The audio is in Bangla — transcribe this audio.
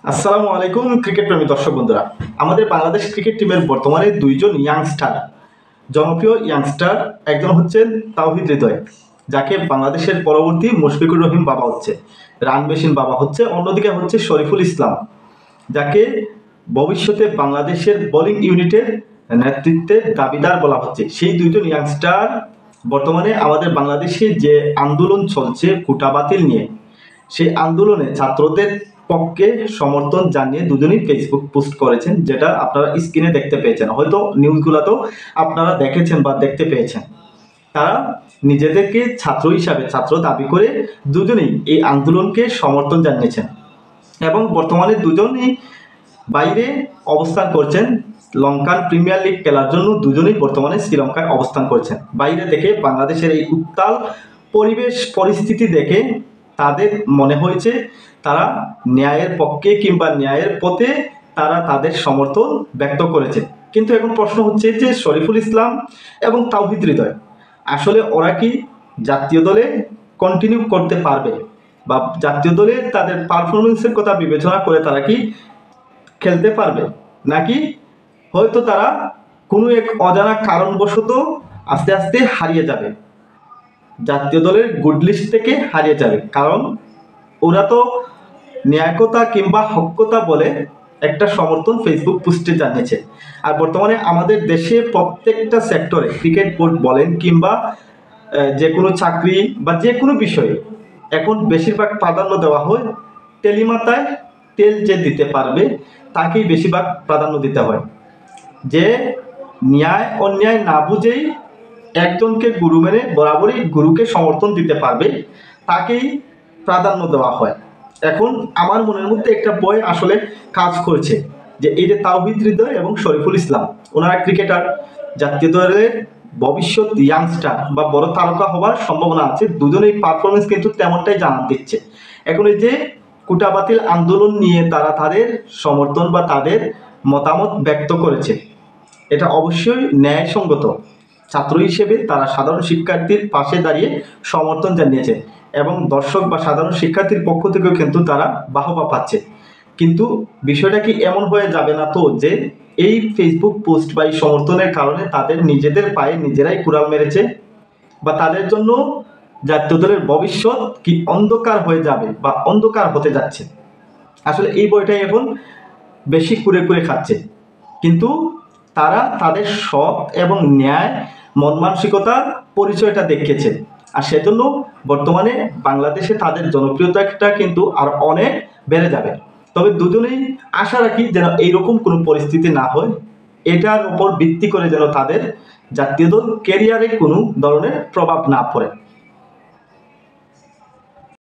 আসসালামু আলাইকুম ক্রিকেট প্রেমী দর্শক বন্ধুরা। আমাদের বাংলাদেশ ক্রিকেট টিমের বর্তমানে দুইজন ইয়াংস্টার, জনপ্রিয় ইয়াংস্টার। একজন হচ্ছেন তাওহিদ হৃদয়, যাকে বাংলাদেশের পরবর্তী মুশফিকুর রহিম বাবা হচ্ছে, রান মেশিন বাবা হচ্ছে। অন্যদিকে হচ্ছে শরীফুল ইসলাম, যাকে ভবিষ্যতে বাংলাদেশের বোলিং ইউনিটের নেতৃত্বের দাবিদার বলা হচ্ছে। সেই দুইজন ইয়াংস্টার বর্তমানে আমাদের বাংলাদেশে যে আন্দোলন চলছে কোটা বাতিল নিয়ে, সেই আন্দোলনে ছাত্রদের পক্ষে সমর্থন জানিয়ে দুজনেই ফেসবুক পোস্ট করেছেন, যেটা আপনারা স্ক্রিনে দেখতে পেয়েছেন, হয়তো নিউজগুলোতেও আপনারা দেখেছেন বা দেখতে পেয়েছেন। তারা নিজেদেরকে ছাত্র হিসাবে ছাত্র দাবি করে দুজনেই এই আন্দোলনকে সমর্থন জানিয়েছেন এবং বর্তমানে দুজনেই বাইরে অবস্থান করছেন। লঙ্কান প্রিমিয়ার লিগ খেলার জন্য দুজনেই বর্তমানে শ্রীলঙ্কায় অবস্থান করছেন। বাইরে থেকে বাংলাদেশের এই উত্তাল পরিবেশ পরিস্থিতি দেখে তাদের মনে হয়েছে তারা ন্যায়ের পক্ষে কিংবা ন্যায়ের পথে তারা তাদের সমর্থন ব্যক্ত করেছে। কিন্তু এখন প্রশ্ন হচ্ছে যে শরীফুল ইসলাম এবং তাওহিদ হৃদয় আসলে ওরা কি জাতীয় দলে কন্টিনিউ করতে পারবে, বা জাতীয় দলে তাদের পারফরমেন্সের কথা বিবেচনা করে তারা কি খেলতে পারবে, নাকি হয়তো তারা কোনো এক অজানা কারণবশত আস্তে আস্তে হারিয়ে যাবে, জাতীয় দলের গুড লিস্ট থেকে হারিয়ে যাবে। কারণ ওরা তো ন্যায়কতা কিংবা হক্কতা বলে একটা সমর্থন ফেসবুক পোস্টে জানিয়েছে। আর বর্তমানে আমাদের দেশে প্রত্যেকটা সেক্টরে ক্রিকেট বোর্ড বলেন কিংবা যে কোনো চাকরি বা যে কোনো বিষয়ে এখন বেশিরভাগ প্রাধান্য দেওয়া হয় তেলিমাতায় তেল যে দিতে পারবে তাকেই বেশিরভাগ প্রাধান্য দিতে হয়। যে ন্যায় অন্যায় না বুঝেই একজনকে গুরু মেনে বরাবরই গুরুকে সমর্থন দিতে পারবে তাকেই প্রাধান্য দেওয়া হয়। এখন আমার মনের মধ্যে একটা ভয় আসলে কাজ করছে যে এই যে তাওহিদ হৃদয় এবং শরীফুল ইসলাম, ওনারা ক্রিকেটার, জাতীয় দলের ভবিষ্যৎ ইয়াংস্টার বা বড় তারকা হওয়ার সম্ভাবনা আছে। দুজনেই পারফরমেন্স কিন্তু তেমনটাই জানান দিচ্ছে। এখন এই যে কোটা বাতিল আন্দোলন নিয়ে তারা তাদের সমর্থন বা তাদের মতামত ব্যক্ত করেছে, এটা অবশ্যই ন্যায়সঙ্গত। ছাত্র হিসেবে তারা সাধারণ শিক্ষার্থীর পাশে দাঁড়িয়ে সমর্থন জানিয়েছে এবং দর্শক বা সাধারণ শিক্ষার্থীর পক্ষ থেকেও কিন্তু তারা বাহবা পাচ্ছে। কিন্তু বিষয়টা কি এমন হয়ে যাবে না তো যে এই ফেসবুক পোস্ট বা এই সমর্থনের কারণে তাদের নিজেদের পায়ে নিজেরাই কুড়াল মেরেছে, বা তাদের জন্য জাতীয় দলের ভবিষ্যৎ কি অন্ধকার হয়ে যাবে বা অন্ধকার হতে যাচ্ছে? আসলে এই বইটাই এখন বেশি কুরে কুরে খাচ্ছে। কিন্তু তারা তাদের সৎ এবং ন্যায় মন মানসিকতার পরিচয়টা দেখিয়েছে, আর সেজন্য বর্তমানে বাংলাদেশে তাদের জনপ্রিয়তাটা কিন্তু আর অনেক বেড়ে যাবে। তবে দুজনেই আশা রাখি যেন এইরকম কোনো পরিস্থিতি না হয়, এটার উপর ভিত্তি করে যেন তাদের জাতীয় দল ক্যারিয়ারে কোনো ধরনের প্রভাব না পড়ে।